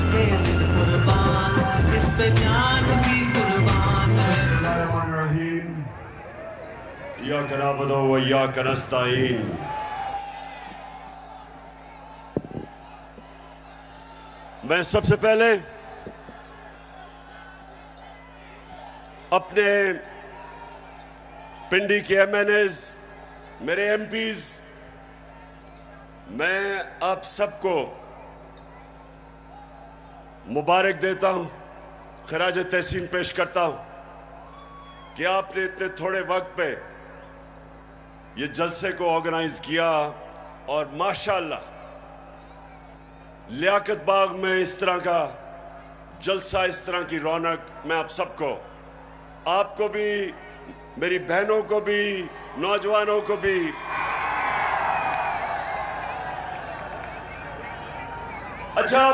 इस पे दिल कुर्बान, इस पे जान भी कुर्बान है। इय्याका नअबुदु व इय्याका नस्तईन। मैं सबसे पहले अपने पिंडी के एमएनएज, मेरे एमपीज, मैं आप सबको मुबारक देता हूं, खराज तहसीन पेश करता हूं कि आपने इतने थोड़े वक्त पे ये जलसे को ऑर्गेनाइज किया और माशाअल्लाह लियाकत बाग में इस तरह का जलसा, इस तरह की रौनक, मैं आप सबको, आपको भी, मेरी बहनों को भी, नौजवानों को भी अच्छा,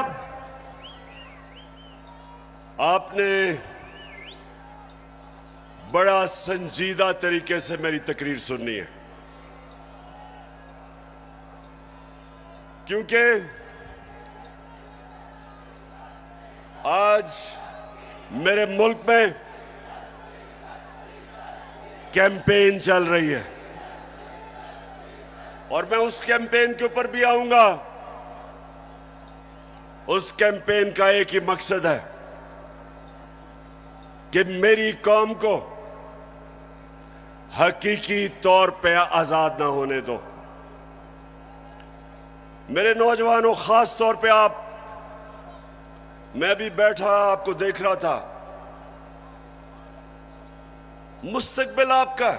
आपने बड़ा संजीदा तरीके से मेरी तकरीर सुननी है, क्योंकि आज मेरे मुल्क में कैंपेन चल रही है और मैं उस कैंपेन के ऊपर भी आऊंगा। उस कैंपेन का एक ही मकसद है कि मेरी कौम को हकीकी तौर पे आजाद ना होने दो। मेरे नौजवानों, खास तौर पे आप, मैं भी बैठा आपको देख रहा था, मुस्तकबिल आपका,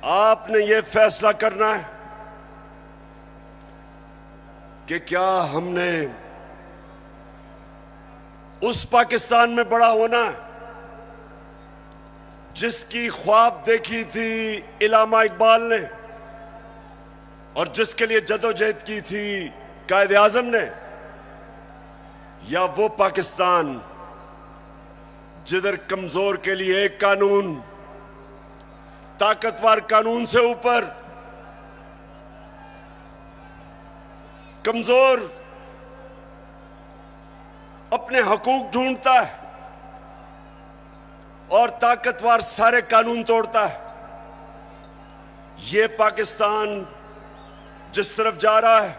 आपने ये फैसला करना है कि क्या हमने उस पाकिस्तान में बड़ा होना है जिसकी ख्वाब देखी थी इल्लामा इकबाल ने और जिसके लिए जदोजहद की थी कायदे आजम ने, या वो पाकिस्तान जिधर कमजोर के लिए एक कानून, ताकतवर कानून से ऊपर कमजोर अपने हकूक ढूंढता है और ताकतवर सारे कानून तोड़ता है। ये पाकिस्तान जिस तरफ जा रहा है,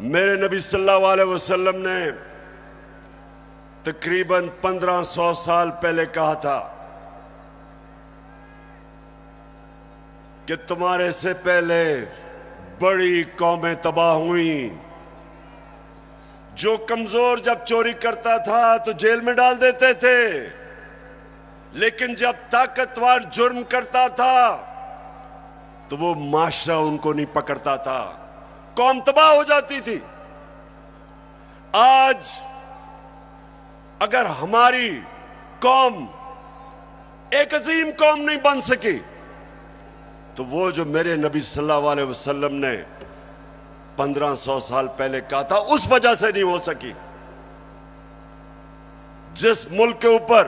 मेरे नबी सल्लल्लाहु अलैहि वसल्लम ने तकरीबन 1500 साल पहले कहा था कि तुम्हारे से पहले बड़ी कौमें तबाह हुई। जो कमजोर जब चोरी करता था तो जेल में डाल देते थे, लेकिन जब ताकतवर जुर्म करता था तो वो माशरा उनको नहीं पकड़ता था, कौम तबाह हो जाती थी। आज अगर हमारी कौम एक अजीम कौम नहीं बन सकी तो वो जो मेरे नबी सल्लल्लाहु अलैहि वसल्लम ने 1500 साल पहले कहा था, उस वजह से नहीं हो सकी। जिस मुल्क के ऊपर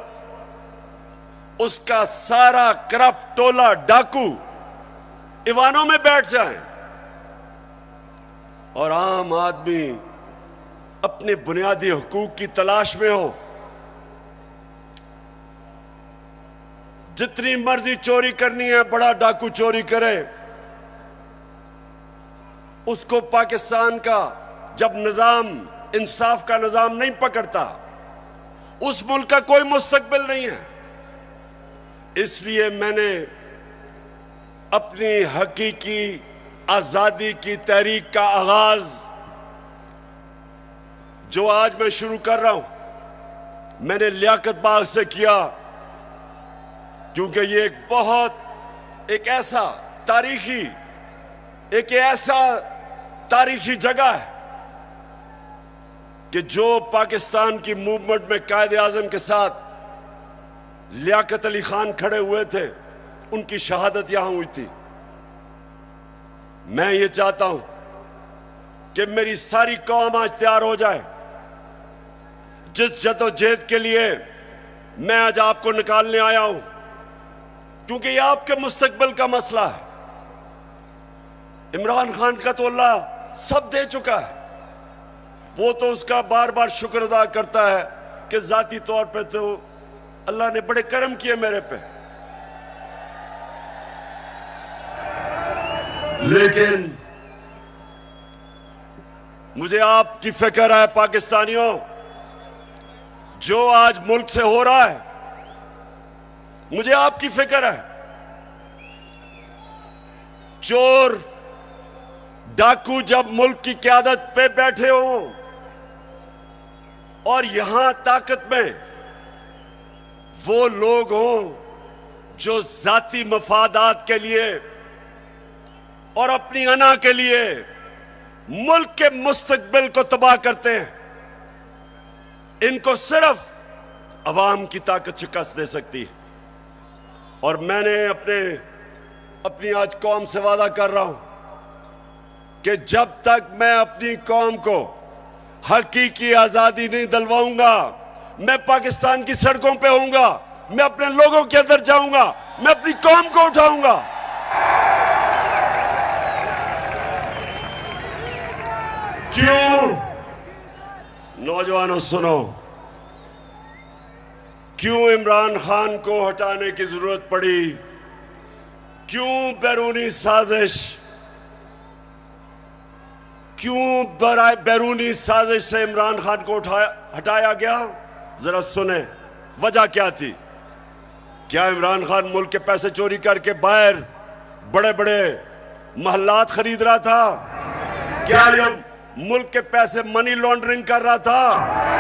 उसका सारा करप्ट टोला डाकू ईवानों में बैठ जाए और आम आदमी अपने बुनियादी हुकूक की तलाश में हो, जितनी मर्जी चोरी करनी है बड़ा डाकू चोरी करे, उसको पाकिस्तान का जब निजाम, इंसाफ का निजाम नहीं पकड़ता, उस मुल्क का कोई मुस्तकबिल नहीं है। इसलिए मैंने अपनी हकीकी आजादी की तहरीक का आगाज जो आज मैं शुरू कर रहा हूं, मैंने लियाकत बाग से किया, क्योंकि ये एक ऐसा तारीखी जगह है कि जो पाकिस्तान की मूवमेंट में कायदे आजम के साथ लियाकत अली खान खड़े हुए थे, उनकी शहादत यहां हुई थी। मैं ये चाहता हूं कि मेरी सारी कौम आज तैयार हो जाए। जिस जदोजहद के लिए मैं आज आपको निकालने आया हूं, क्योंकि ये आपके मुस्तकबिल का मसला है। इमरान खान का तो अल्लाह सब दे चुका है, वो तो उसका बार बार शुक्र अदा करता है कि जाती तौर पे तो अल्लाह ने बड़े करम किए मेरे पे। लेकिन मुझे आपकी फिक्र है पाकिस्तानियों, जो आज मुल्क से हो रहा है, मुझे आपकी फिक्र है। चोर डाकू जब मुल्क की क़यादत पे बैठे हों और यहां ताकत में वो लोग हों जो जाती मफादात के लिए और अपनी अना के लिए मुल्क के मुस्तकबिल को तबाह करते हैं, इनको सिर्फ अवाम की ताकत शिकस्त दे सकती है। और मैंने अपनी आज कौम से वादा कर रहा हूं कि जब तक मैं अपनी कौम को हकीकी आजादी नहीं दिलवाऊंगा, मैं पाकिस्तान की सड़कों पे होऊंगा, मैं अपने लोगों के अंदर जाऊंगा, मैं अपनी कौम को उठाऊंगा। क्यों? नौजवानों सुनो, क्यों इमरान खान को हटाने की जरूरत पड़ी? क्यों बैरूनी साजिश, क्यों बैरूनी साजिश से इमरान खान को हटाया गया? जरा सुने वजह क्या थी। क्या इमरान खान मुल्क के पैसे चोरी करके बाहर बड़े बड़े महल्लात खरीद रहा था? क्या ये मुल्क के पैसे मनी लॉन्ड्रिंग कर रहा था?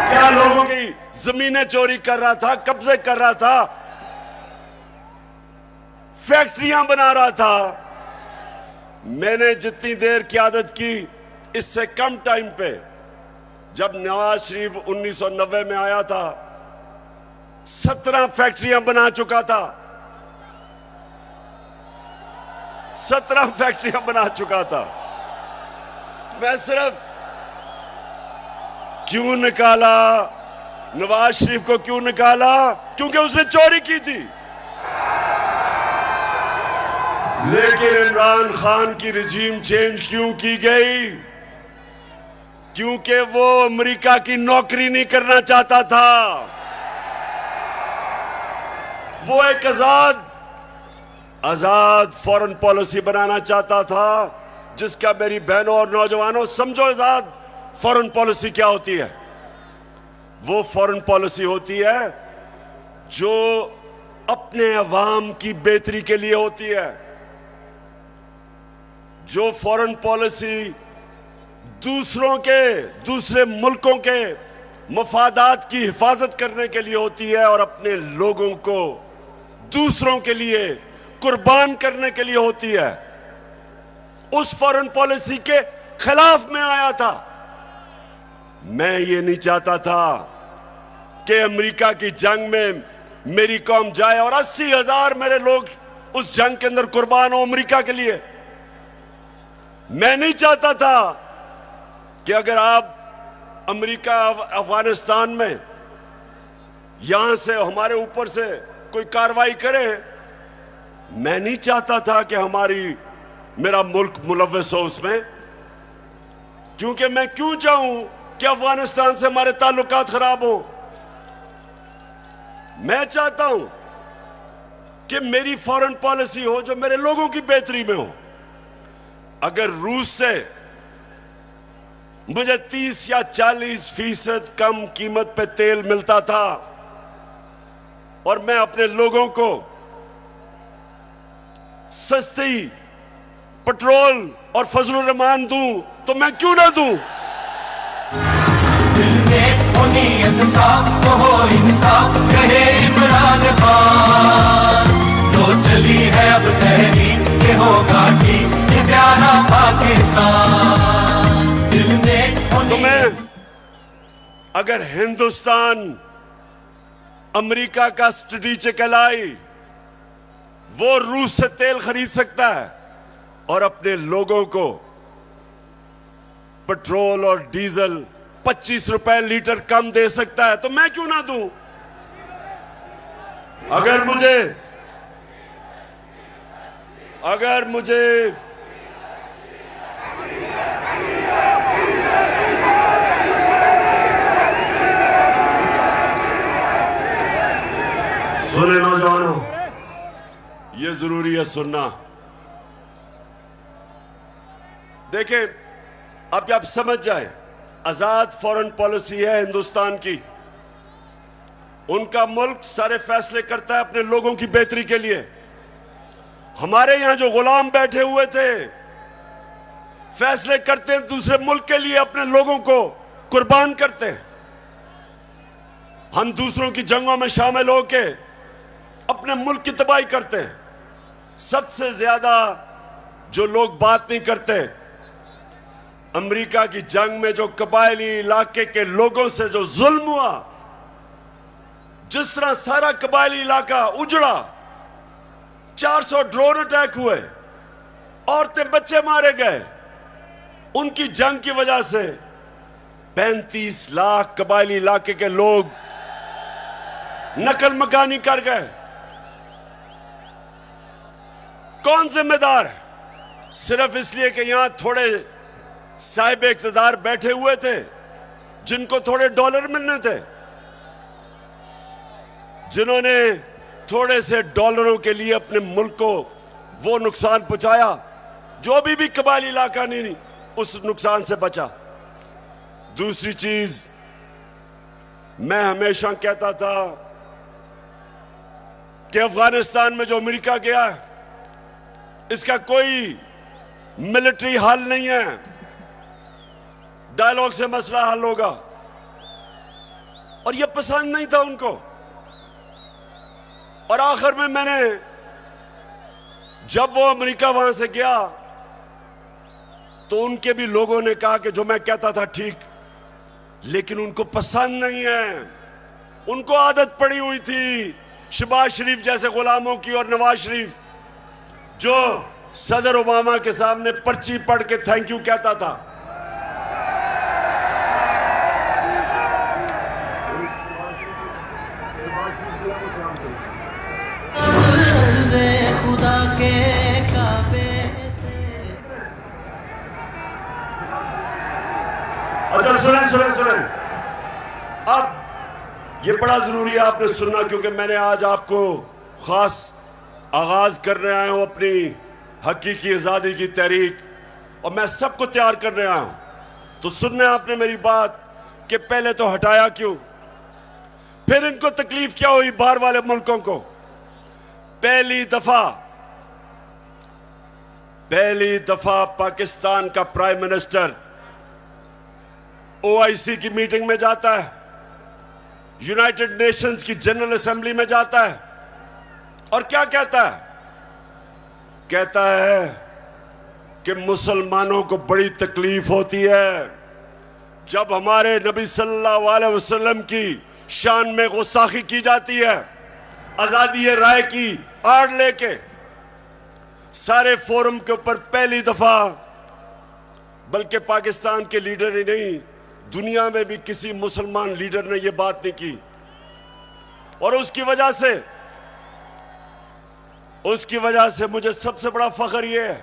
क्या लोगों की जमीनें चोरी कर रहा था, कब्जे कर रहा था, फैक्ट्रियां बना रहा था? मैंने जितनी देर क़यादत की, इससे कम टाइम पे, जब नवाज शरीफ 1990 में आया था, 17 फैक्ट्रियां बना चुका था। 17 फैक्ट्रियां बना चुका था। मैं सिर्फ क्यों निकाला नवाज शरीफ को? क्यों निकाला? क्योंकि उसने चोरी की थी। लेकिन इमरान खान की रिजीम चेंज क्यों की गई? क्योंकि वो अमेरिका की नौकरी नहीं करना चाहता था। वो एक आजाद फॉरेन पॉलिसी बनाना चाहता था, जिसका मेरी बहनों और नौजवानों समझो आजाद फॉरेन पॉलिसी क्या होती है। वो फॉरेन पॉलिसी होती है जो अपने अवाम की बेहतरी के लिए होती है, जो फॉरेन पॉलिसी दूसरे मुल्कों के मफादात की हिफाजत करने के लिए होती है और अपने लोगों को दूसरों के लिए कुर्बान करने के लिए होती है। उस फॉरेन पॉलिसी के खिलाफ मैं आया था। मैं ये नहीं चाहता था कि अमेरिका की जंग में मेरी कौम जाए और 80,000 मेरे लोग उस जंग के अंदर कुर्बान हो अमेरिका के लिए। मैं नहीं चाहता था कि अगर आप अमेरिका अफगानिस्तान में यहां से हमारे ऊपर से कोई कार्रवाई करे, मैं नहीं चाहता था कि मेरा मुल्क मुलव्वस हो उसमें। क्योंकि मैं क्यों चाहूं कि अफगानिस्तान से हमारे ताल्लुकात खराब हो? मैं चाहता हूं कि मेरी फॉरेन पॉलिसी हो जो मेरे लोगों की बेहतरी में हो। अगर रूस से मुझे 30 या 40% कम कीमत पे तेल मिलता था और मैं अपने लोगों को सस्ती पेट्रोल और फजलुर रहमान दूं, तो मैं क्यों ना दूं? दिल में हो नीयत साफ तो हो इंसाफ, कहे इमरान खान। तो चली है अब तहरीक के होगा ठीक, ये प्यारा पाकिस्तान। दिल में हो तुम्हें अगर हिंदुस्तान अमेरिका का स्ट्रेटेजिक एलाई, वो रूस से तेल खरीद सकता है और अपने लोगों को पेट्रोल और डीजल 25 रुपए लीटर कम दे सकता है, तो मैं क्यों ना दूं? सुने नौजवानों, ये जरूरी है सुनना। देखें, अब आप समझ जाए, आजाद फॉरेन पॉलिसी है हिंदुस्तान की। उनका मुल्क सारे फैसले करता है अपने लोगों की बेहतरी के लिए। हमारे यहां जो गुलाम बैठे हुए थे, फैसले करते हैं दूसरे मुल्क के लिए, अपने लोगों को कुर्बान करते हैं। हम दूसरों की जंगों में शामिल होके अपने मुल्क की तबाही करते हैं। सबसे ज्यादा जो लोग बात नहीं करते, अमेरिका की जंग में जो कबायली इलाके के लोगों से जो जुल्म हुआ, जिस तरह सारा कबायली इलाका उजड़ा, 400 ड्रोन अटैक हुए, औरतें बच्चे मारे गए, उनकी जंग की वजह से 35 लाख कबायली इलाके के लोग नकल मकानी कर गए। कौन जिम्मेदार है? सिर्फ इसलिए कि यहां थोड़े साहिब इख्तिदार बैठे हुए थे जिनको थोड़े डॉलर मिलने थे, जिन्होंने थोड़े से डॉलरों के लिए अपने मुल्क को वो नुकसान पहुंचाया जो अभी भी कबायली इलाका नहीं उस नुकसान से बचा। दूसरी चीज, मैं हमेशा कहता था कि अफगानिस्तान में जो अमेरिका गया है, इसका कोई मिलिट्री हल नहीं है, डायलॉग से मसला हल होगा। और यह पसंद नहीं था उनको। और आखिर में मैंने, जब वो अमेरिका वहां से गया, तो उनके भी लोगों ने कहा कि जो मैं कहता था ठीक, लेकिन उनको पसंद नहीं है। उनको आदत पड़ी हुई थी शहबाज शरीफ जैसे गुलामों की, और नवाज शरीफ जो सदर ओबामा के सामने पर्ची पढ़ के थैंक यू कहता था। खुदा के काबे से। अच्छा सुने, अब ये बड़ा जरूरी है आपने सुनना, क्योंकि मैंने आज आपको खास आगाज करने आया हूं अपनी हकीकी आजादी की तहरीक, और मैं सबको तैयार करने आया हूं। तो सुनने आपने मेरी बात कि पहले तो हटाया क्यों, फिर इनको तकलीफ क्या हुई बाहर वाले मुल्कों को। पहली दफा पाकिस्तान का प्राइम मिनिस्टर OIC की मीटिंग में जाता है, यूनाइटेड नेशंस की जनरल असेंबली में जाता है, और क्या कहता है? कहता है कि मुसलमानों को बड़ी तकलीफ होती है जब हमारे नबी सल्लल्लाहु अलैहि वसल्लम की शान में गुस्ताखी की जाती है। आजादी राय की आड़ लेके सारे फोरम के ऊपर पहली दफा, बल्कि पाकिस्तान के लीडर ही नहीं, दुनिया में भी किसी मुसलमान लीडर ने यह बात नहीं की। और उसकी वजह से मुझे सबसे बड़ा फख्र यह है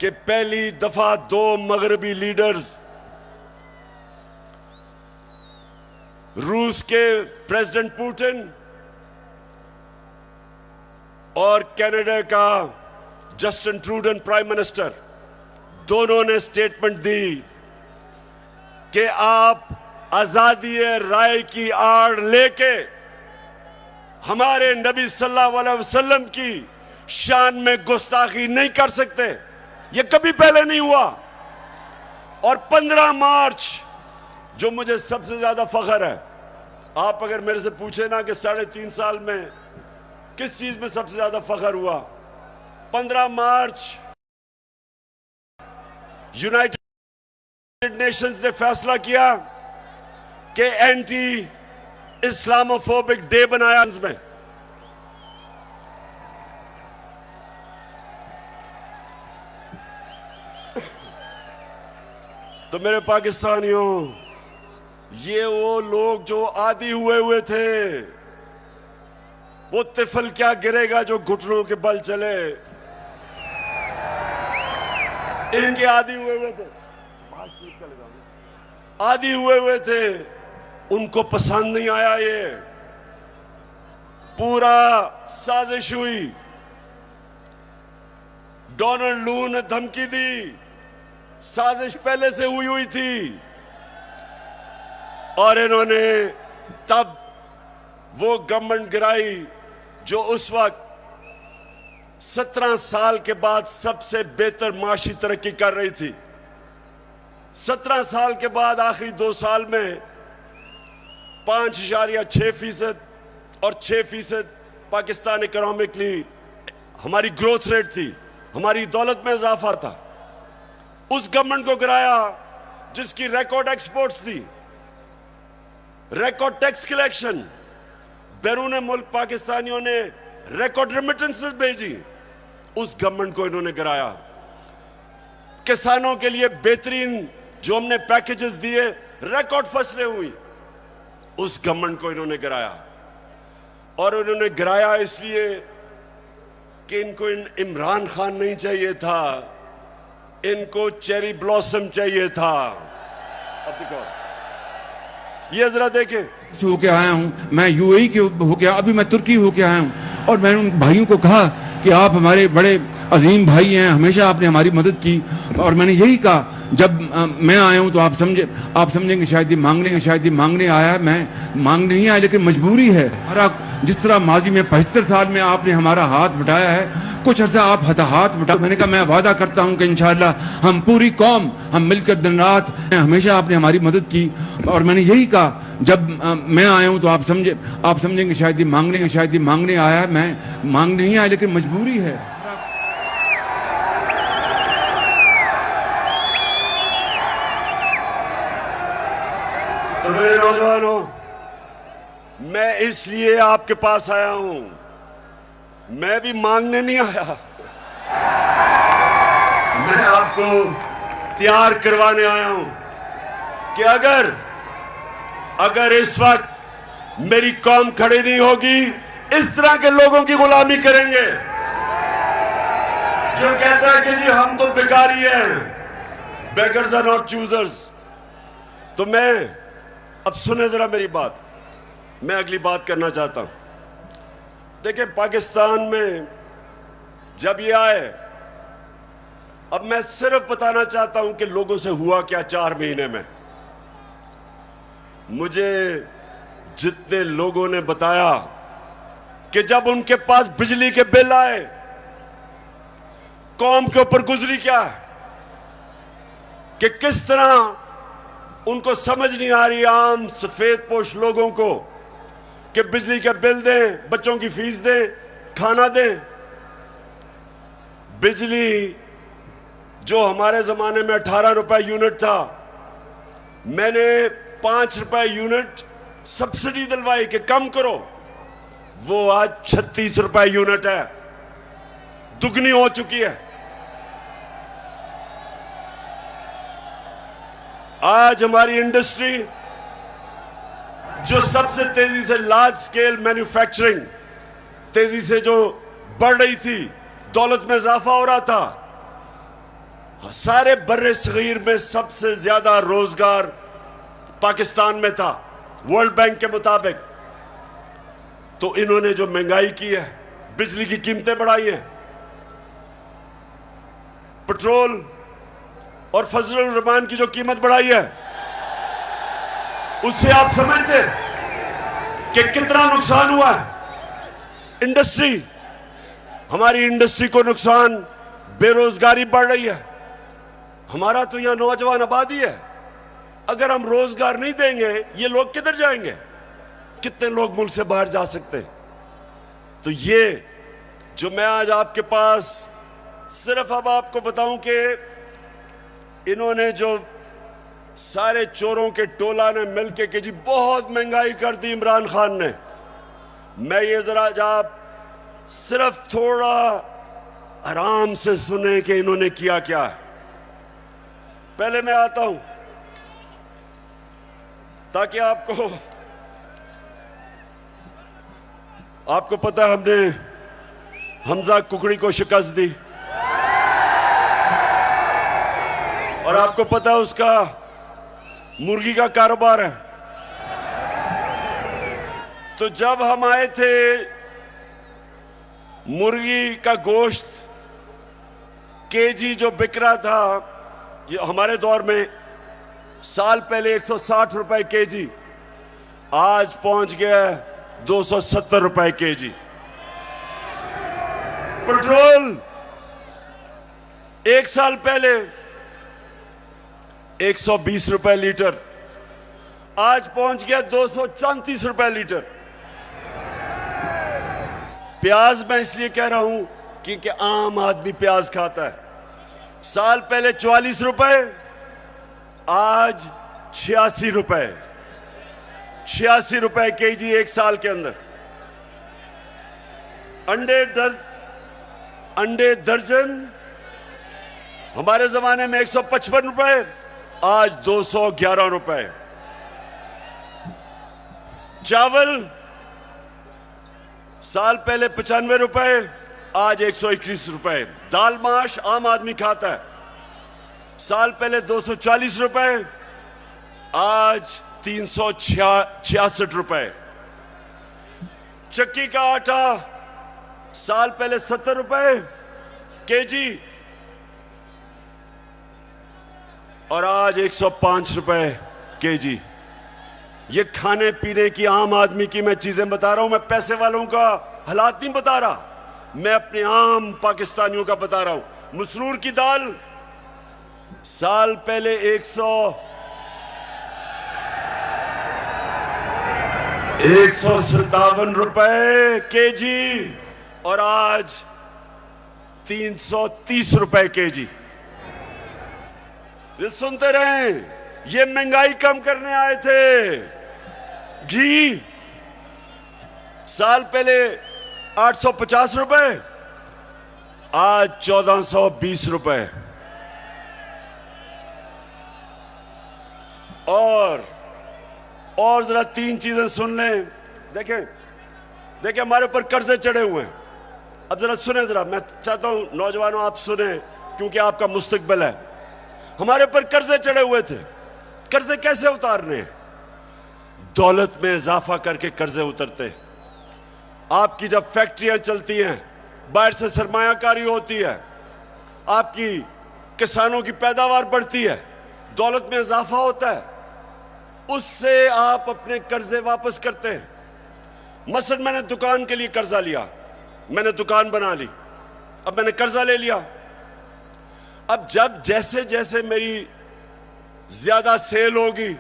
कि पहली दफा 2 मगरबी लीडर्स, रूस के प्रेसिडेंट पुतिन और कनाडा का जस्टिन ट्रूडो प्राइम मिनिस्टर, दोनों ने स्टेटमेंट दी कि आप आजादी राय की आड़ लेके हमारे नबी सल्लल्लाहु अलैहि वसल्लम की शान में गुस्ताखी नहीं कर सकते। यह कभी पहले नहीं हुआ। और 15 मार्च, जो मुझे सबसे ज्यादा फख्र है, आप अगर मेरे से पूछे ना कि 3.5 साल में किस चीज में सबसे ज्यादा फख्र हुआ, 15 मार्च यूनाइटेड नेशंस ने फैसला किया कि एंटी इस्लामोफोबिक डे बनाया में। तो मेरे पाकिस्तानियों, ये वो लोग जो आदी हुए थे, वो तिफल क्या गिरेगा जो घुटनों के बल चले, इनके आदी हुए थे, आदी हुए थे, उनको पसंद नहीं आया ये। पूरा साजिश हुई। डोनाल्ड लू ने धमकी दी, साजिश पहले से हुई थी, और इन्होंने तब वो गवर्नमेंट गिराई जो उस वक्त 17 साल के बाद सबसे बेहतर माशी तरक्की कर रही थी। 17 साल के बाद आखिरी 2 साल में 5.6% और 6% पाकिस्तान इकोनॉमिकली हमारी ग्रोथ रेट थी, हमारी दौलत में इजाफा था। उस गवर्नमेंट को गिराया जिसकी रिकॉर्ड एक्सपोर्ट्स थी, रिकॉर्ड टैक्स कलेक्शन, बैरून मुल्क पाकिस्तानियों ने रिकॉर्ड रेमिटेंसेस भेजी। उस गवर्नमेंट को इन्होंने गिराया। किसानों के लिए बेहतरीन जो हमने पैकेजेस दिए, रिकॉर्ड फसलें हुई, उस गवर्नमेंट को इन्होंने गिराया। और उन्होंने गिराया इसलिए कि इनको इमरान खान नहीं चाहिए था, इनको चेरी ब्लॉसम चाहिए था। अब देखो, ये जरा देखें, होके आया हूँ मैं, यूएई के होके, अभी मैं तुर्की होके आया हूँ, और मैंने उन भाइयों को कहा कि आप हमारे बड़े अजीम भाई हैं, हमेशा आपने हमारी मदद की। और मैंने यही कहा, जब मैं आया हूँ तो आप समझेंगे शायद ये मांगने के, शायद ये मांगने आया है, मैं मांगने नहीं आया, लेकिन मजबूरी है। हमारा जिस तरह माजी में 75 साल में आपने हमारा हाथ बटाया है, कुछ अर्सा आप हाथ बटा। मैंने कहा मैं वादा करता हूं कि इंशाअल्लाह हम पूरी कौम हम मिलकर दिन रात, हमेशा आपने हमारी मदद की। और मैंने यही कहा, जब मैं आया हूं तो आप समझेंगे शायद ये मांगने आया है, मैं मांगने नहीं आया, लेकिन मजबूरी है। तो मेरे नौजवानों, मैं इसलिए आपके पास आया हूं, मैं भी मांगने नहीं आया, मैं आपको तैयार करवाने आया हूं कि अगर इस वक्त मेरी कौम खड़ी नहीं होगी, इस तरह के लोगों की गुलामी करेंगे जो कहता है कि जी हम तो भिखारी हैं, बेगर्स आर नॉट चूजर्स। तो मैं, अब सुने जरा मेरी बात, मैं अगली बात करना चाहता हूं। देखिए, पाकिस्तान में जब ये आए, अब मैं सिर्फ बताना चाहता हूं कि लोगों से हुआ क्या 4 महीने में। मुझे जितने लोगों ने बताया कि जब उनके पास बिजली के बिल आए, कौम के ऊपर गुजरी क्या है, कि किस तरह उनको समझ नहीं आ रही, आम सफेद पोश लोगों को, कि बिजली के बिल दें, बच्चों की फीस दें, खाना दें। बिजली जो हमारे जमाने में 18 रुपए यूनिट था, मैंने 5 रुपए यूनिट सब्सिडी दिलवाई कि कम करो, वो आज 36 रुपए यूनिट है, दुगनी हो चुकी है। आज हमारी इंडस्ट्री जो सबसे तेजी से लार्ज स्केल मैन्युफैक्चरिंग तेजी से जो बढ़ रही थी, दौलत में इजाफा हो रहा था, सारे बर्रे सगीर में सबसे ज्यादा रोजगार पाकिस्तान में था वर्ल्ड बैंक के मुताबिक। तो इन्होंने जो महंगाई की है, बिजली की कीमतें बढ़ाई हैं, पेट्रोल और फजलुर रहमान की जो कीमत बढ़ाई है, उससे आप समझते कि कितना नुकसान हुआ है इंडस्ट्री, हमारी इंडस्ट्री को नुकसान, बेरोजगारी बढ़ रही है। हमारा तो यहां नौजवान आबादी है, अगर हम रोजगार नहीं देंगे ये लोग किधर जाएंगे? कितने लोग मुल्क से बाहर जा सकते हैं? तो ये जो मैं आज आपके पास सिर्फ अब आपको बताऊं कि इन्होंने जो सारे चोरों के टोला ने मिलकर के जी बहुत महंगाई कर दी इमरान खान ने, मैं ये जरा आप सिर्फ थोड़ा आराम से सुने कि इन्होंने किया क्या है। पहले मैं आता हूं ताकि आपको पता है हमने हमजा कुकड़ी को शिकस्त दी, और आपको पता है उसका मुर्गी का कारोबार है। तो जब हम आए थे मुर्गी का गोश्त केजी जो बिक रहा था, ये हमारे दौर में साल पहले 160 रुपए केजी, आज पहुंच गया 270 रुपए केजी। पेट्रोल एक साल पहले 120 रुपए लीटर, आज पहुंच गया 234 रुपए लीटर। प्याज मैं इसलिए कह रहा हूं क्योंकि आम आदमी प्याज खाता है। साल पहले 44 रुपए, आज 86 रुपए, 86 रुपए केजी एक साल के अंदर। अंडे दर्जन हमारे जमाने में 155 रुपए, आज 211 रुपए। चावल साल पहले 95 रुपए, आज 121 रुपए। दाल माश आम आदमी खाता है, साल पहले 240 रुपए, आज 366 रुपए। चक्की का आटा साल पहले 70 रुपए केजी और आज 105 रुपए केजी। ये खाने पीने की आम आदमी की मैं चीजें बता रहा हूं, मैं पैसे वालों का हालात नहीं बता रहा, मैं अपने आम पाकिस्तानियों का बता रहा हूं। मसरूर की दाल साल पहले 157 रुपए केजी और आज 330 रुपए केजी। ये सुनते रहे, ये महंगाई कम करने आए थे। घी साल पहले 850 रुपए, आज 1420 रुपए। और जरा तीन चीजें सुन लें। देखें हमारे ऊपर कर्जे चढ़े हुए हैं। अब जरा सुने, जरा मैं चाहता हूं नौजवानों आप सुने, क्योंकि आपका मुस्तकबिल है। हमारे ऊपर कर्जे चढ़े हुए थे। कर्जे कैसे उतारने? दौलत में इजाफा करके कर्जे उतरते। आपकी जब फैक्ट्रियां चलती हैं, बाहर से सरमायाकारी होती है, आपकी किसानों की पैदावार बढ़ती है, दौलत में इजाफा होता है, उससे आप अपने कर्जे वापस करते हैं। मसलन मैंने दुकान के लिए कर्जा लिया, मैंने दुकान बना ली, अब मैंने कर्जा ले लिया। अब जब जैसे जैसे मेरी ज्यादा सेल होगी,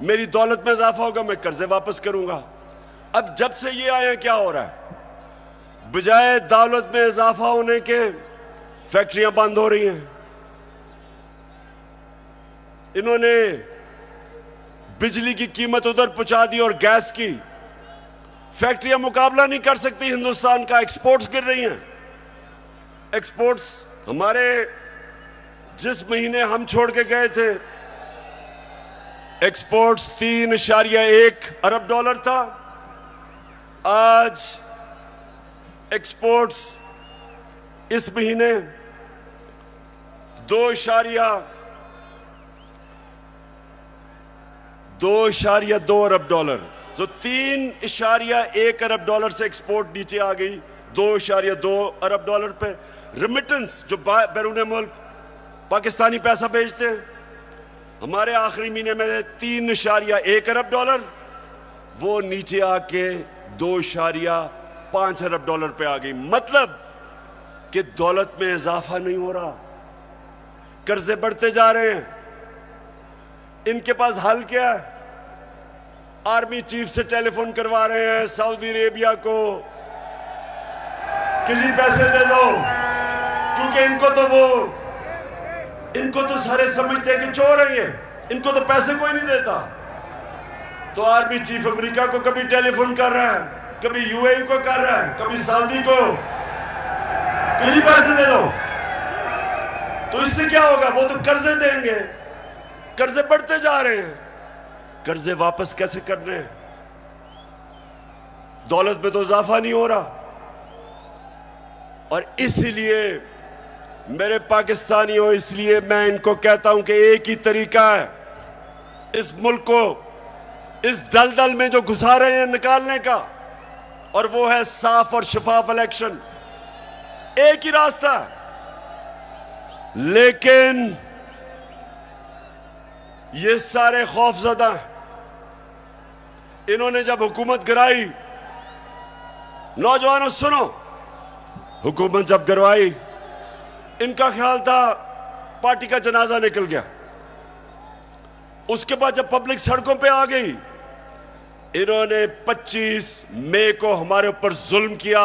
मेरी दौलत में इजाफा होगा, मैं कर्जे वापस करूंगा। अब जब से ये आया, क्या हो रहा है? बजाय दौलत में इजाफा होने के फैक्ट्रियां बंद हो रही हैं। इन्होंने बिजली की कीमत उधर पहुंचा दी और गैस की। फैक्ट्रियां मुकाबला नहीं कर सकती हिंदुस्तान का, एक्सपोर्ट्स गिर रही हैं। एक्सपोर्ट्स हमारे जिस महीने हम छोड़ के गए थे, एक्सपोर्ट्स 3.1 अरब डॉलर था, आज एक्सपोर्ट्स इस महीने 2.2 अरब डॉलर, जो 3.1 अरब डॉलर से एक्सपोर्ट नीचे आ गई 2.2 अरब डॉलर पे। रिमिटेंस जो बैरून मुल्क पाकिस्तानी पैसा भेजते हैं, हमारे आखिरी महीने में 3.1 अरब डॉलर, वो नीचे आके 2.5 अरब डॉलर पे आ गई। मतलब कि दौलत में इजाफा नहीं हो रहा, कर्जे बढ़ते जा रहे हैं। इनके पास हल क्या है? आर्मी चीफ से टेलीफोन करवा रहे हैं सऊदी अरेबिया को कि जी पैसे दे दो, क्योंकि इनको तो सारे समझते हैं कि चोर है ये, इनको तो पैसे कोई नहीं देता। तो आर्मी चीफ अमेरिका को कभी टेलीफोन कर रहा है, कभी यूएई को कर रहा है, कभी सऊदी को कि जी पैसे दे दो। तो इससे क्या होगा? वो तो कर्जे देंगे, कर्जे बढ़ते जा रहे हैं। कर्जे वापस कैसे कर रहे हैं? दौलत में तो इजाफा नहीं हो रहा। और इसलिए मेरे पाकिस्तानियों, इसलिए मैं इनको कहता हूं कि एक ही तरीका है इस मुल्क को इस दलदल में जो घुसा रहे हैं निकालने का, और वो है साफ और शफाफ इलेक्शन। एक ही रास्ता है। लेकिन ये सारे खौफजदा हैं। इन्होंने जब हुकूमत गिराई, नौजवानों सुनो, हुकूमत जब गिरवाई, इनका ख्याल था पार्टी का जनाजा निकल गया। उसके बाद जब पब्लिक सड़कों पे आ गई, इन्होंने 25 मई को हमारे ऊपर जुल्म किया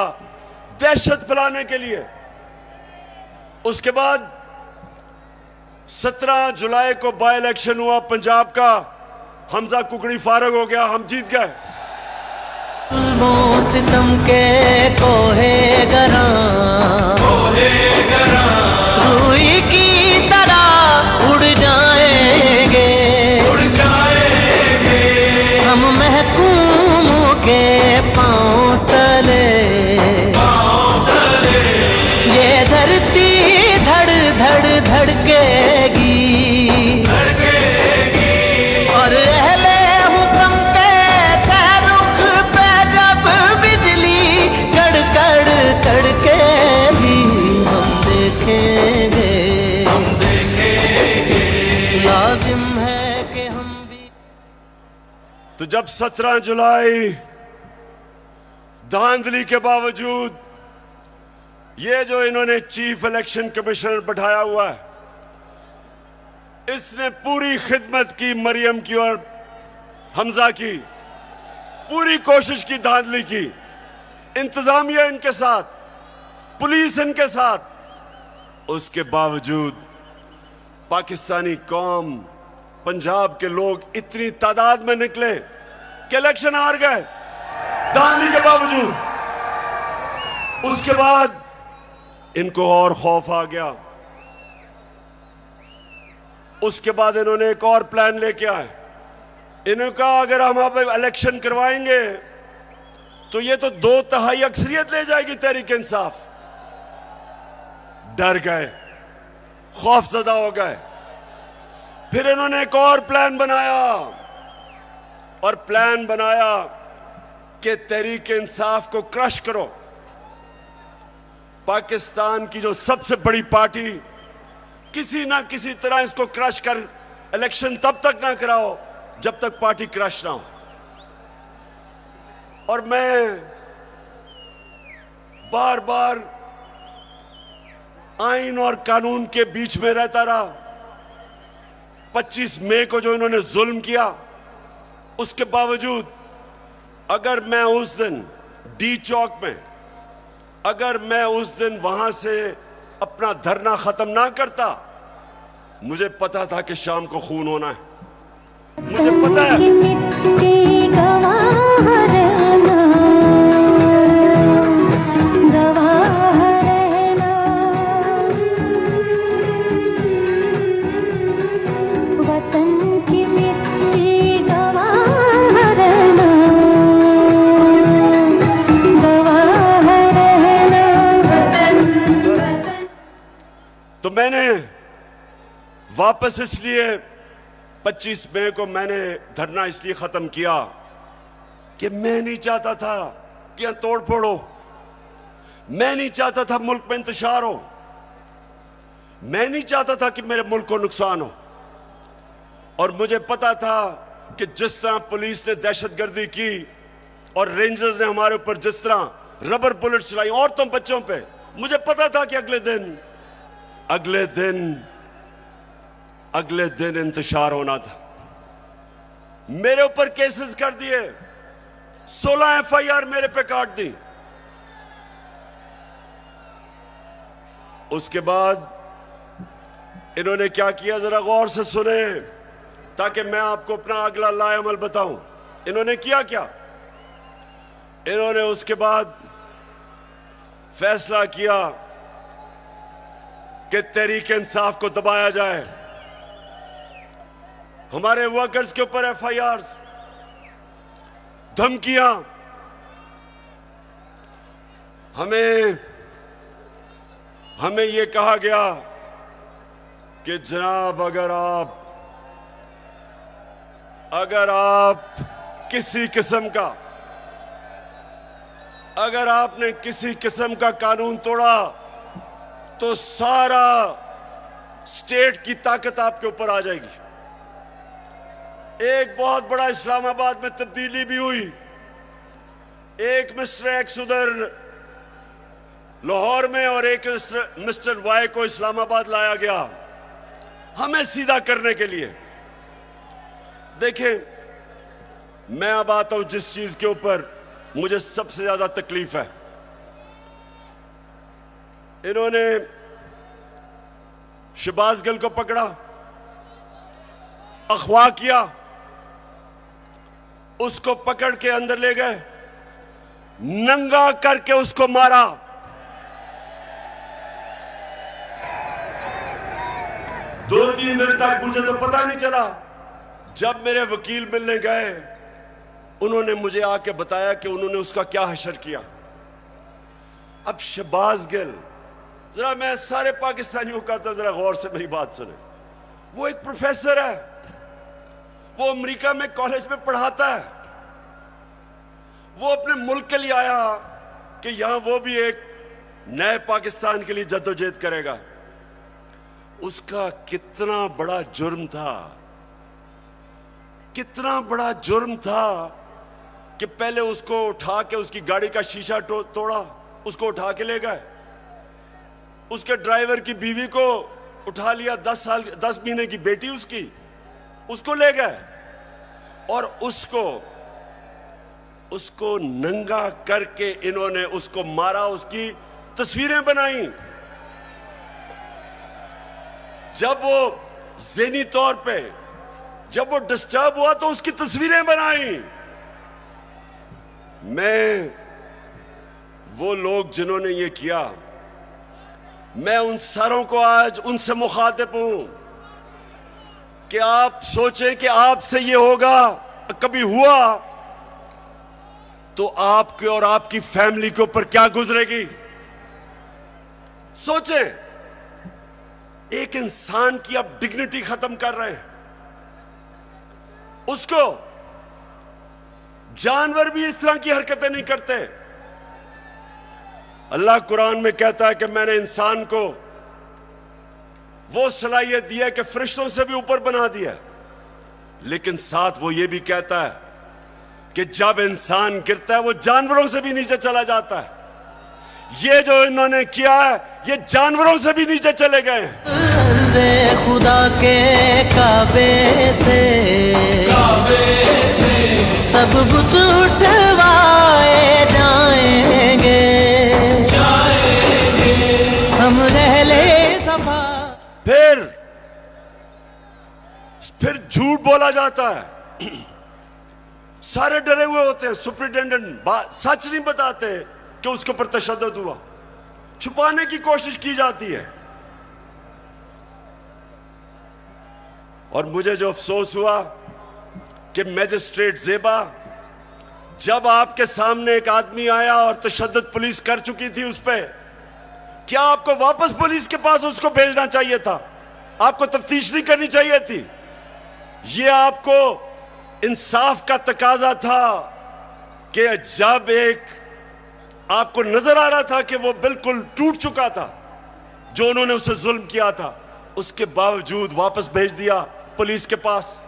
दहशत फैलाने के लिए। उसके बाद 17 जुलाई को बाई इलेक्शन हुआ पंजाब का, हमजा कुकड़ी फारग हो गया, हम जीत गए। सितम के कोहे गरा रूई की तरह उड़ जाएंगे हम महकूमों के पांव तले। ये धरती धड़ धड़ धड़केगी और अहले हुक्म के सहरुख पे जब बिजली कड़कड़ कड़केगी हम देखेंगे लाजिम है कि हम भी। तो जब 17 जुलाई धांधली के बावजूद ये जो इन्होंने चीफ इलेक्शन कमिश्नर बैठाया हुआ है, इसने पूरी खिदमत की मरियम की और हमजा की, पूरी कोशिश की, धांधली की, इंतजामिया इनके साथ, पुलिस इनके साथ। उसके बावजूद पाकिस्तानी कौम, पंजाब के लोग इतनी तादाद में निकले कि इलेक्शन हार गए धांधली के बावजूद। उसके बाद इनको और खौफ आ गया। उसके बाद इन्होंने एक और प्लान लेके आए। इन्होंने कहा अगर हम अब इलेक्शन करवाएंगे तो ये तो 2/3 अक्सरियत ले जाएगी तहरीक इंसाफ। डर गए, खौफजदा हो गए। फिर इन्होंने एक और प्लान बनाया, और प्लान बनाया कि तहरीक इंसाफ को क्रश करो। पाकिस्तान की जो सबसे बड़ी पार्टी, किसी ना किसी तरह इसको क्रश कर इलेक्शन तब तक ना कराओ जब तक पार्टी क्रश ना हो। और मैं बार बार आइन और कानून के बीच में रहता रहा। 25 मई को जो इन्होंने जुल्म किया, उसके बावजूद अगर मैं उस दिन डी चौक में, अगर मैं उस दिन वहां से अपना धरना खत्म ना करता, मुझे पता था कि शाम को खून होना है। मुझे पता है तो मैंने वापस इसलिए 25 मई को मैंने धरना इसलिए खत्म किया कि मैं नहीं चाहता था कि यहां तोड़ फोड़ हो। मैं नहीं चाहता था मुल्क में इंतशार हो। मैं नहीं चाहता था कि मेरे मुल्क को नुकसान हो। और मुझे पता था कि जिस तरह पुलिस ने दहशतगर्दी की और रेंजर्स ने हमारे ऊपर जिस तरह रबर बुलेट चलाई औरतों बच्चों पे, मुझे पता था कि अगले दिन इंतशार होना था। मेरे ऊपर केसेस कर दिए, 16 FIR मेरे पे काट दी। उसके बाद इन्होंने क्या किया, जरा गौर से सुने ताकि मैं आपको अपना अगला लाएअमल बताऊं। इन्होंने किया क्या? इन्होंने उसके बाद फैसला किया कि तहरीक इंसाफ को दबाया जाए। हमारे वर्कर्स के ऊपर FIRs, धमकियां। हमें यह कहा गया कि जनाब अगर आप किसी किस्म का अगर आपने किसी किस्म का कानून तोड़ा तो सारा स्टेट की ताकत आपके ऊपर आ जाएगी। एक बहुत बड़ा इस्लामाबाद में तब्दीली भी हुई। एक मिस्टर एक्स उधर लाहौर में और एक मिस्टर वाई को इस्लामाबाद लाया गया हमें सीधा करने के लिए। देखें, मैं अब आता हूं जिस चीज के ऊपर मुझे सबसे ज्यादा तकलीफ है। इन्होंने शहबाज गिल को पकड़ा, अगवा किया, उसको पकड़ के अंदर ले गए, नंगा करके उसको मारा। दो तीन दिन तक मुझे तो पता नहीं चला। जब मेरे वकील मिलने गए, उन्होंने मुझे आके बताया कि उन्होंने उसका क्या हशर किया। अब शहबाज गिल, जरा मैं सारे पाकिस्तानियों का था, जरा गौर से मेरी बात सुने। वो एक प्रोफेसर है, वो अमेरिका में कॉलेज में पढ़ाता है। वो अपने मुल्क के लिए आया कि यहां वो भी एक नए पाकिस्तान के लिए जद्दोजहद करेगा। उसका कितना बड़ा जुर्म था, कितना बड़ा जुर्म था कि पहले उसको उठा के उसकी गाड़ी का शीशा तोड़ा, उसको उठा के ले गए। उसके ड्राइवर की बीवी को उठा लिया, 10 महीने की बेटी उसकी, उसको ले गए और उसको नंगा करके इन्होंने उसको मारा, उसकी तस्वीरें बनाई। जब वो ज़हनी तौर पे जब वो डिस्टर्ब हुआ तो उसकी तस्वीरें बनाई। मैं, वो लोग जिन्होंने ये किया, मैं उन सारों को आज उनसे मुखातिब हूं कि आप सोचें कि आपसे ये होगा, कभी हुआ तो आपके और आपकी फैमिली के ऊपर क्या गुजरेगी। सोचें, एक इंसान की आप डिग्निटी खत्म कर रहे हैं, उसको जानवर भी इस तरह की हरकतें नहीं करते। अल्लाह कुरान में कहता है कि मैंने इंसान को वो सलाहियत दी है कि फरिश्तों से भी ऊपर बना दिया, लेकिन साथ वो ये भी कहता है कि जब इंसान गिरता है वो जानवरों से भी नीचे चला जाता है। ये जो इन्होंने किया है, ये जानवरों से भी नीचे चले गए हैं। खुदा के काबे से सब बुत उठवाए जाएंगे, हम रह ले सफा। फिर झूठ बोला जाता है। सारे डरे हुए होते हैं, सुपरिटेंडेंट सच नहीं बताते कि उसके ऊपर तशद्दुद हुआ, छुपाने की कोशिश की जाती है। और मुझे जो अफसोस हुआ कि मैजिस्ट्रेट ज़ेबा, जब आपके सामने एक आदमी आया और तशद्दुद पुलिस कर चुकी थी उस पर, क्या आपको वापस पुलिस के पास उसको भेजना चाहिए था? आपको तफ्तीश नहीं करनी चाहिए थी? ये आपको इंसाफ का तकाजा था कि जब एक आपको नजर आ रहा था कि वो बिल्कुल टूट चुका था, जो उन्होंने उसे जुल्म किया था, उसके बावजूद वापस भेज दिया पुलिस के पास।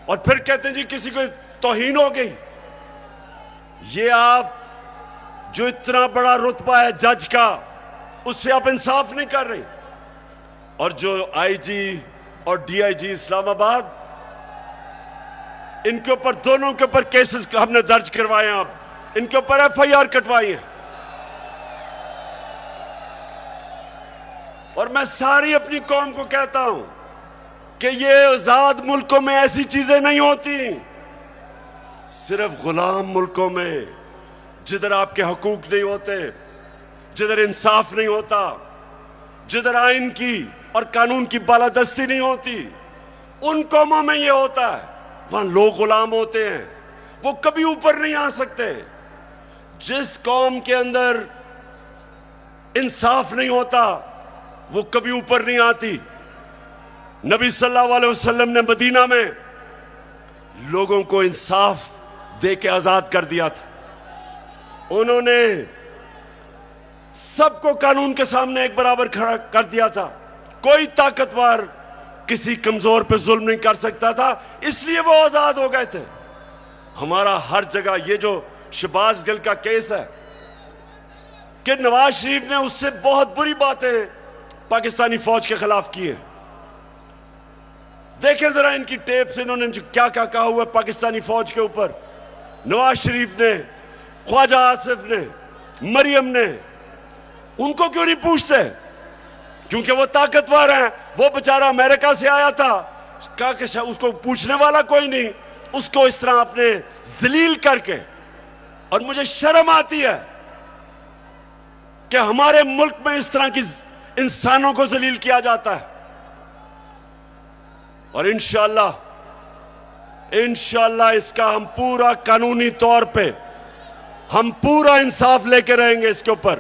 और फिर कहते हैं जी किसी को तौहीन हो गई। ये आप जो इतना बड़ा रुतबा है जज का, उससे आप इंसाफ नहीं कर रहे। और जो आईजी और डीआईजी इस्लामाबाद, इनके ऊपर, दोनों के ऊपर केसेस हमने दर्ज करवाए हैं, आप इनके ऊपर एफआईआर कटवाई है। और मैं सारी अपनी कौम को कहता हूं कि ये आजाद मुल्कों में ऐसी चीजें नहीं होती। सिर्फ गुलाम मुल्कों में, जिधर आपके हकूक नहीं होते, जिधर इंसाफ नहीं होता, जिधर आइन की और कानून की बालादस्ती नहीं होती, उन कौमों में ये होता है। वहां लोग गुलाम होते हैं, वो कभी ऊपर नहीं आ सकते। जिस कौम के अंदर इंसाफ नहीं होता, वो कभी ऊपर नहीं आती। नबी सल्लल्लाहु अलैहि वसल्लम ने मदीना में लोगों को इंसाफ दे के आजाद कर दिया था। उन्होंने सबको कानून के सामने एक बराबर खड़ा कर दिया था। कोई ताकतवर किसी कमजोर पे जुल्म नहीं कर सकता था, इसलिए वो आजाद हो गए थे। हमारा हर जगह ये जो शहबाज गिल का केस है कि नवाज शरीफ ने उससे बहुत बुरी बातें पाकिस्तानी फौज के खिलाफ की है। देखें जरा इनकी टेप से इन्होंने जो क्या क्या कहा हुआ पाकिस्तानी फौज के ऊपर। नवाज शरीफ ने, ख्वाजा आसिफ ने, मरियम ने, उनको क्यों नहीं पूछते? क्योंकि वो ताकतवर हैं। वो बेचारा अमेरिका से आया था, कहा कि उसको पूछने वाला कोई नहीं, उसको इस तरह आपने जलील करके। और मुझे शर्म आती है कि हमारे मुल्क में इस तरह की इंसानों को जलील किया जाता है। और इंशाअल्लाह इसका हम पूरा कानूनी तौर पे हम पूरा इंसाफ लेके रहेंगे इसके ऊपर।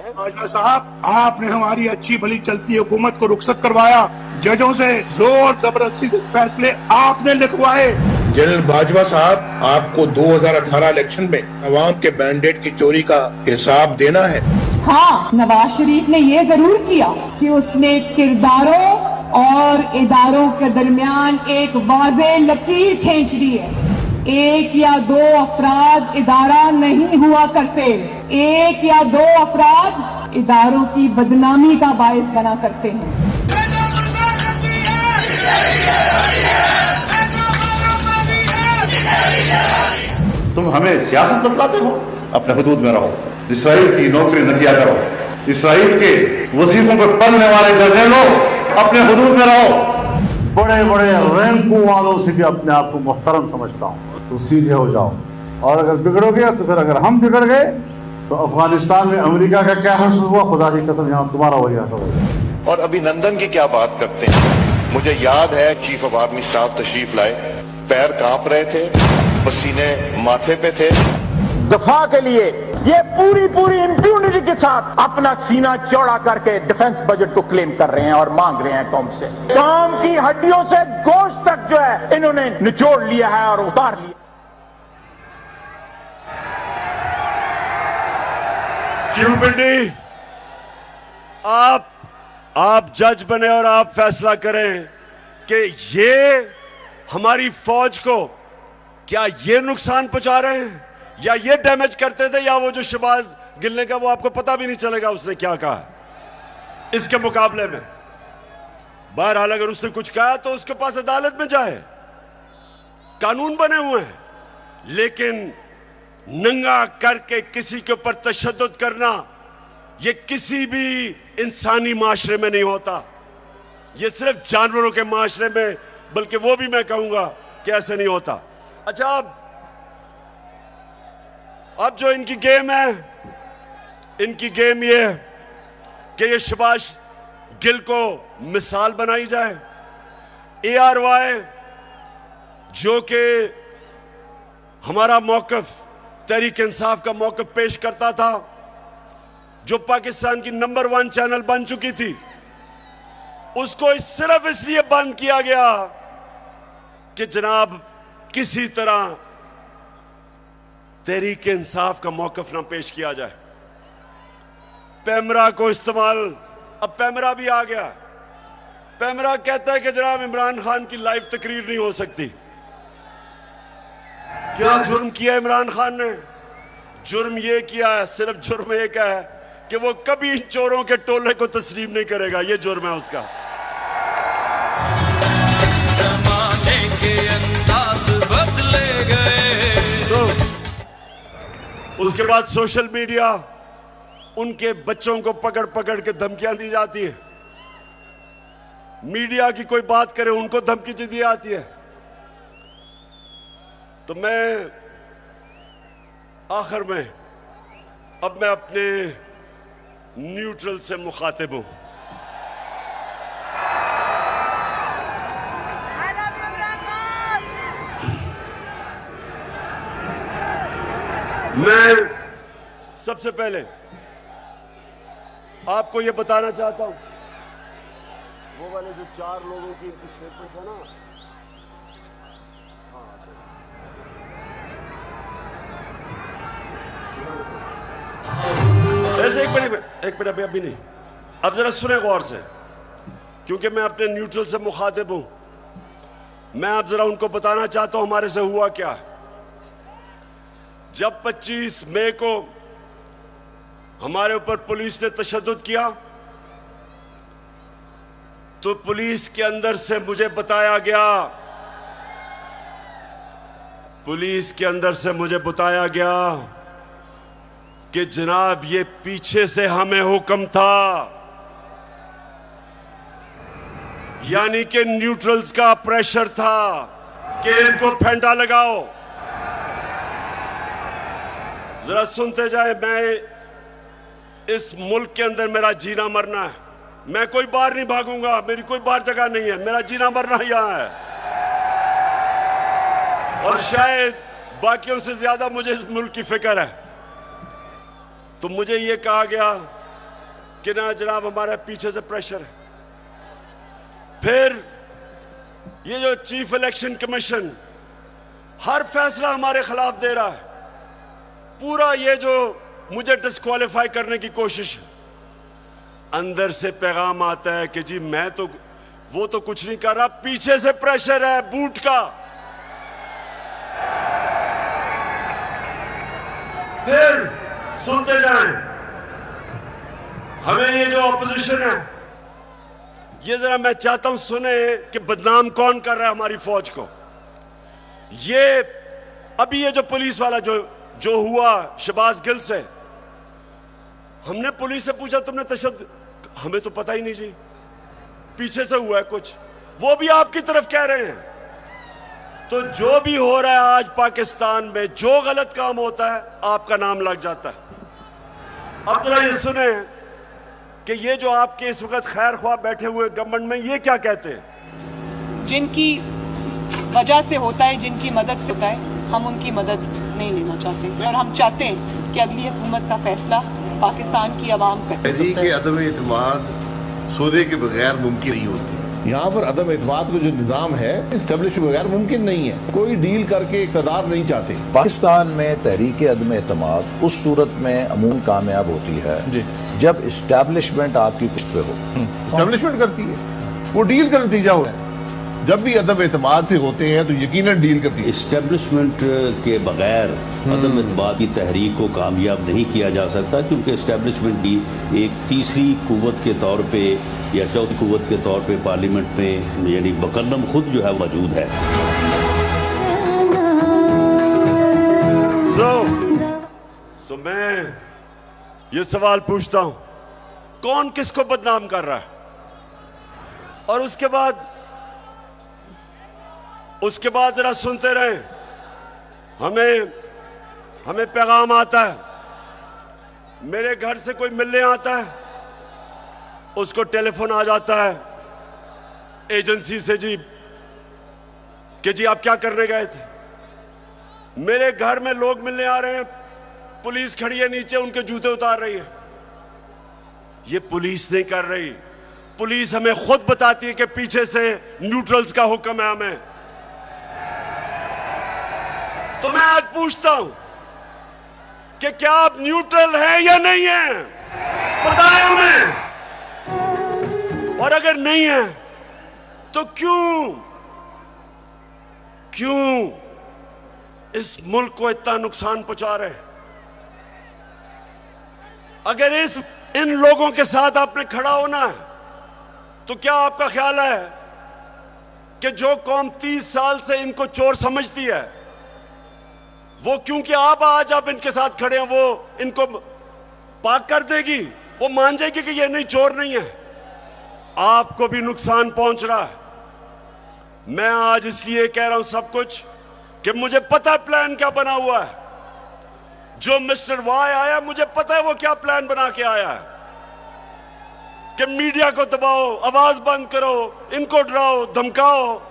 बाजवा साहब, आपने हमारी अच्छी भली चलती हुकूमत को रुखसत करवाया, जजों से जोर जबरदस्ती से फैसले आपने लिखवाए। जनरल बाजवा साहब, आपको 2018 इलेक्शन में अवाम के मैंडेट की चोरी का हिसाब देना है। हाँ, नवाज शरीफ ने ये जरूर किया कि उसने किरदारों और इदारों के दरमियान एक वाज़ेह लकीर खींच दी है। एक या दो अफराद इदारा नहीं हुआ करते, एक या दो अफराद इदारों की बदनामी का बायस बना करते हैं। तुम हमें सियासत बतलाते हो, अपने हुदूद में रहो। इसराइल की नौकरी न किया करो। इसराइल के वजीफों पर पलने वाले जर्नलों, अपने हुदूद में रहो। बड़े बड़े रैंकों वालों से भी अपने आप को मुहतरम समझता हूँ, तो सीधे हो जाओ। और अगर बिगड़ोगे तो फिर अगर हम बिगड़ गए तो अफगानिस्तान में अमेरिका का क्या हश्र हुआ, खुदा की कसम यहाँ तुम्हारा वही हश्र होगा। और अभिनंदन की क्या बात करते हैं। मुझे याद है चीफ ऑफ आर्मी स्टाफ तशरीफ लाए, पैर कांप रहे थे, पसीने माथे पे थे। दफा के लिए ये पूरी इंप्यूनिटी के साथ अपना सीना चौड़ा करके डिफेंस बजट को क्लेम कर रहे हैं और मांग रहे हैं कौम से। कौम की हड्डियों से गोश्त तक जो है इन्होंने निचोड़ लिया है और उतार लिया। क्यों पिंडी, आप जज बने और आप फैसला करें कि ये हमारी फौज को क्या ये नुकसान पहुंचा रहे हैं या ये डैमेज करते थे, या वो जो शहबाज गिल ने का वो आपको पता भी नहीं चलेगा उसने क्या कहा इसके मुकाबले में। बहरहाल अगर उसने कुछ कहा तो उसके पास अदालत में जाए, कानून बने हुए हैं। लेकिन नंगा करके किसी के ऊपर तशद्दुद करना ये किसी भी इंसानी माशरे में नहीं होता, ये सिर्फ जानवरों के माशरे में, बल्कि वो भी मैं कहूंगा कि ऐसे नहीं होता। अच्छा, अब जो इनकी गेम है, इनकी गेम ये है कि ये शहबाज गिल को मिसाल बनाई जाए। ARY जो कि हमारा मौकफ, तहरीक इंसाफ का मौकफ पेश करता था, जो पाकिस्तान की नंबर 1 चैनल बन चुकी थी, उसको सिर्फ इसलिए बंद किया गया कि जनाब किसी तरह तहरीक इंसाफ का मौकफ ना पेश किया जाए। पैमरा को इस्तेमाल, अब पैमरा भी आ गया। पैमरा कहता है कि जनाब इमरान खान की लाइव तकरीर नहीं हो सकती। क्या जुर्म किया इमरान खान ने? जुर्म ये किया है, सिर्फ जुर्म एक है कि वो कभी इन चोरों के टोले को तस्लीम नहीं करेगा। ये जुर्म है उसका। ज़माने के अंदाज बदले गए। उसके बाद सोशल मीडिया, उनके बच्चों को पकड़ पकड़ के धमकियां दी जाती है। मीडिया की कोई बात करे उनको धमकी दी जाती है। तो मैं आखिर में अब मैं अपने न्यूट्रल से मुखातिब हूं। मैं सबसे पहले आपको यह बताना चाहता हूं, वो वाले जो 4 लोगों की स्टेटमेंट है ना, एक मिनट अभी नहीं, अब जरा सुने गौर से, क्योंकि मैं अपने न्यूट्रल से मुखातिब हूं। मैं अब जरा उनको बताना चाहता हूं हमारे से हुआ क्या। जब 25 मई को हमारे ऊपर पुलिस ने तशद्दुद किया, तो पुलिस के अंदर से मुझे बताया गया कि जनाब ये पीछे से हमें हुक्म था, यानी कि न्यूट्रल्स का प्रेशर था कि इनको फेंटा लगाओ। जरा सुनते जाए, मैं इस मुल्क के अंदर मेरा जीना मरना है, मैं कोई बाहर नहीं भागूंगा, मेरी कोई बाहर जगह नहीं है, मेरा जीना मरना यहां है। और शायद बाकियों से ज्यादा मुझे इस मुल्क की फिक्र है। तो मुझे यह कहा गया कि ना जनाब हमारे पीछे से प्रेशर है। फिर ये जो चीफ इलेक्शन कमीशन हर फैसला हमारे खिलाफ दे रहा है, पूरा ये जो मुझे डिस्क्वालीफाई करने की कोशिश है, अंदर से पैगाम आता है कि जी मैं तो वो तो कुछ नहीं कर रहा, पीछे से प्रेशर है बूट का। फिर सुनते जाएं, हमें ये जो ऑपोजिशन है, ये जरा मैं चाहता हूं सुने कि बदनाम कौन कर रहा है हमारी फौज को। ये अभी ये जो पुलिस वाला जो हुआ शहबाज गिल से, हमने पुलिस से पूछा तुमने तशद्दुद, हमें तो पता ही नहीं जी, पीछे से हुआ है कुछ, वो भी आपकी तरफ कह रहे हैं। तो जो भी हो रहा है आज पाकिस्तान में, जो गलत काम होता है आपका नाम लग जाता है। अब जरा ये सुने कि ये जो आपके इस वक्त खैर ख्वाह बैठे हुए गवर्नमेंट में, ये क्या कहते हैं। जिनकी वजह से होता है, जिनकी मदद से होता है, हम उनकी मदद नहीं लेना चाहते, और हम चाहते हैं कि अगली हुकूमत का फैसला पाकिस्तान की आवाम करे। के अदम एतमाद सौदे के बगैर मुमकिन नहीं होती। यहाँ पर अदम एतमाद का जो निज़ाम है इस्टेब्लिश के बगैर मुमकिन नहीं है। कोई डील करके इक़्तिदार नहीं चाहते। पाकिस्तान में तहरीक अदम एतमाद उस सूरत में अमूमन कामयाब होती है जब इस्टेब्लिशमेंट आपकी पुष्ट पे हो। इस्टेब्लिशमेंट करती है, वो डील का नतीजा होता है। जब भी अदम एतमाद से होते हैं तो यकीनन डील करती है। इस्टेब्लिशमेंट के बगैर अदम एतमाद की तहरीक को कामयाब नहीं किया जा सकता, क्योंकि इस्टेब्लिशमेंट भी एक तीसरी कुव्वत के तौर पे या चौथी कुव्वत के तौर पे पार्लियामेंट में यानी बकलम खुद जो है मौजूद है। सो मैं ये सवाल पूछता हूं, कौन किसको बदनाम कर रहा है? और उसके बाद जरा सुनते रहे, हमें पैगाम आता है, मेरे घर से कोई मिलने आता है, उसको टेलीफोन आ जाता है एजेंसी से जी कि जी आप क्या करने गए थे। मेरे घर में लोग मिलने आ रहे हैं, पुलिस खड़ी है नीचे, उनके जूते उतार रही है। ये पुलिस नहीं कर रही, पुलिस हमें खुद बताती है कि पीछे से न्यूट्रल्स का हुक्म है हमें। तो मैं आज पूछता हूं कि क्या आप न्यूट्रल हैं या नहीं हैं, बताएं हमें। और अगर नहीं है तो क्यों इस मुल्क को इतना नुकसान पहुंचा रहे हैं? अगर इन लोगों के साथ आपने खड़ा होना है तो क्या आपका ख्याल है कि जो कौम 30 साल से इनको चोर समझती है, वो क्योंकि आज आप इनके साथ खड़े हैं, वो इनको पाक कर देगी, वो मान जाएगी कि ये नहीं, चोर नहीं है? आपको भी नुकसान पहुंच रहा है। मैं आज इसलिए कह रहा हूं सब कुछ कि मुझे पता है प्लान क्या बना हुआ है। जो मिस्टर वाई आया, मुझे पता है वो क्या प्लान बना के आया है कि मीडिया को दबाओ, आवाज बंद करो, इनको डराओ धमकाओ,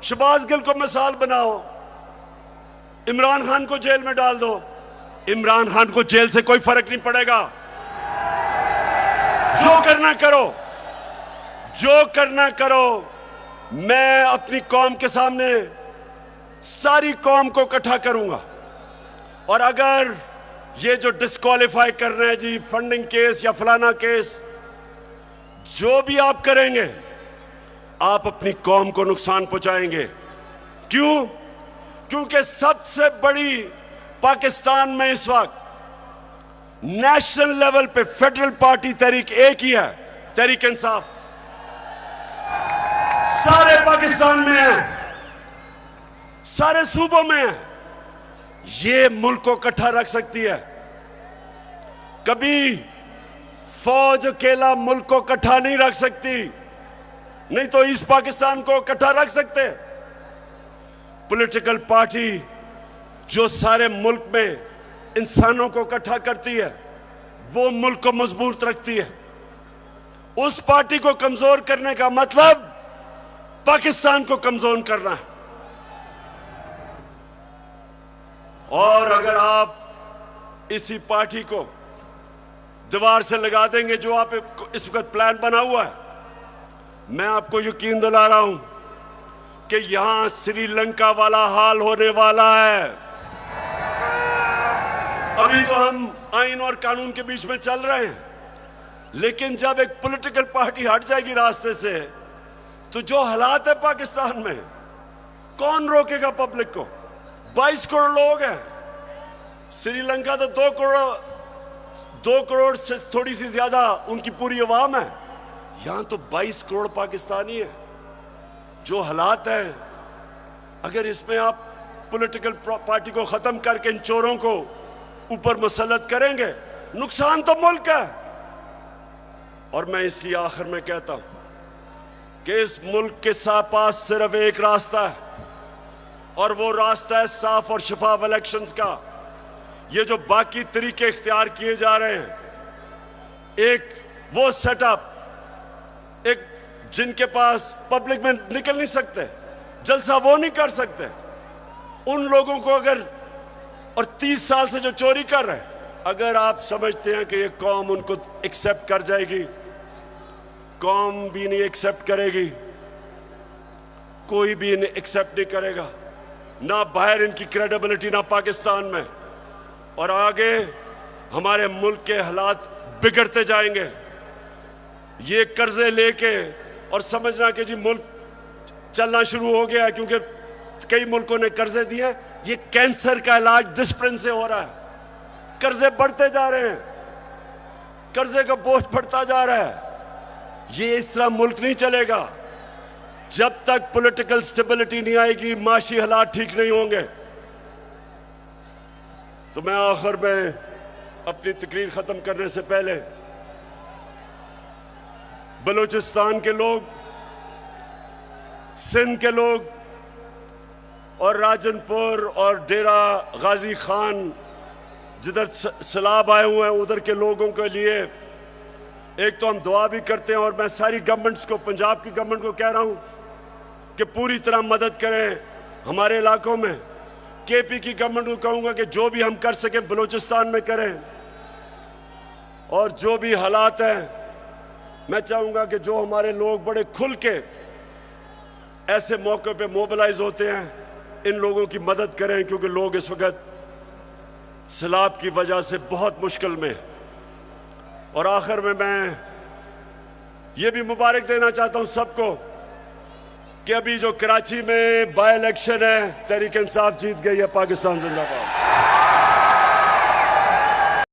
शहबाज गिल को मिसाल बनाओ, इमरान खान को जेल में डाल दो। इमरान खान को जेल से कोई फर्क नहीं पड़ेगा। जो करना करो। मैं अपनी कौम के सामने सारी कौम को इकट्ठा करूंगा, और अगर ये जो डिस्क्वालीफाई कर रहे हैं जी, फंडिंग केस या फलाना केस, जो भी आप करेंगे आप अपनी कौम को नुकसान पहुंचाएंगे। क्यों? क्योंकि सबसे बड़ी पाकिस्तान में इस वक्त नेशनल लेवल पे फेडरल पार्टी तहरीक एक ही है, तहरीक इंसाफ। सारे पाकिस्तान में है, सारे सूबों में है। ये मुल्क को इकट्ठा रख सकती है। कभी फौज अकेला मुल्क को इकट्ठा नहीं रख सकती, नहीं तो ईस्ट पाकिस्तान को इकट्ठा रख सकते। पॉलिटिकल पार्टी जो सारे मुल्क में इंसानों को इकट्ठा करती है, वो मुल्क को मजबूत रखती है। उस पार्टी को कमजोर करने का मतलब पाकिस्तान को कमजोर करना है। और अगर आप इसी पार्टी को दीवार से लगा देंगे, जो आप इस वक्त प्लान बना हुआ है, मैं आपको यकीन दिला रहा हूं कि यहां श्रीलंका वाला हाल होने वाला है। अभी तो हम आइन और कानून के बीच में चल रहे हैं, लेकिन जब एक पॉलिटिकल पार्टी हट जाएगी रास्ते से, तो जो हालात है पाकिस्तान में, कौन रोकेगा पब्लिक को? 22 करोड़ लोग हैं। श्रीलंका तो 2 करोड़ से थोड़ी सी ज्यादा उनकी पूरी आवाम है। यहां तो 22 करोड़ पाकिस्तानी है। जो हालात है, अगर इसमें आप पॉलिटिकल पार्टी को खत्म करके इन चोरों को ऊपर मुसल्लत करेंगे, नुकसान तो मुल्क है। और मैं इसलिए आखिर में कहता हूं कि इस मुल्क के पास सिर्फ एक रास्ता है, और वो रास्ता है साफ और शफाफ इलेक्शंस का। ये जो बाकी तरीके इख्तियार किए जा रहे हैं, एक वो सेटअप, एक जिनके पास पब्लिक में निकल नहीं सकते, जलसा वो नहीं कर सकते, उन लोगों को अगर, और 30 साल से जो चोरी कर रहे हैं, अगर आप समझते हैं कि ये कौम उनको एक्सेप्ट कर जाएगी, कौम भी नहीं एक्सेप्ट करेगी, कोई भी इन्हें एक्सेप्ट नहीं करेगा, ना बाहर इनकी क्रेडिबिलिटी, ना पाकिस्तान में। और आगे हमारे मुल्क के हालात बिगड़ते जाएंगे। ये कर्जे लेके और समझना कि जी मुल्क चलना शुरू हो गया है, क्योंकि कई मुल्कों ने कर्जे दिए हैं। ये कैंसर का इलाज डिस्प्रिन से हो रहा है। कर्जे बढ़ते जा रहे हैं, कर्जे का बोझ बढ़ता जा रहा है। ये इस तरह मुल्क नहीं चलेगा। जब तक पॉलिटिकल स्टेबिलिटी नहीं आएगी, माशी हालात ठीक नहीं होंगे। तो मैं आखिर में अपनी तकरीर खत्म करने से पहले बलूचिस्तान के लोग, सिंध के लोग और राजनपुर और डेरा गाजी खान जिधर सैलाब आए हुए हैं, उधर के लोगों के लिए एक तो हम दुआ भी करते हैं, और मैं सारी गवर्नमेंट्स को, पंजाब की गवर्नमेंट को कह रहा हूं कि पूरी तरह मदद करें हमारे इलाकों में। केपी की गवर्नमेंट को कहूंगा कि जो भी हम कर सकें बलूचिस्तान में करें। और जो भी हालात हैं, मैं चाहूंगा कि जो हमारे लोग बड़े खुल के ऐसे मौके पे मोबिलाइज होते हैं, इन लोगों की मदद करें, क्योंकि लोग इस वक्त सैलाब की वजह से बहुत मुश्किल में। और आखिर में मैं ये भी मुबारक देना चाहता हूं सबको कि अभी जो कराची में बाय इलेक्शन है, तहरीक इंसाफ जीत गई है। पाकिस्तान जिंदाबाद।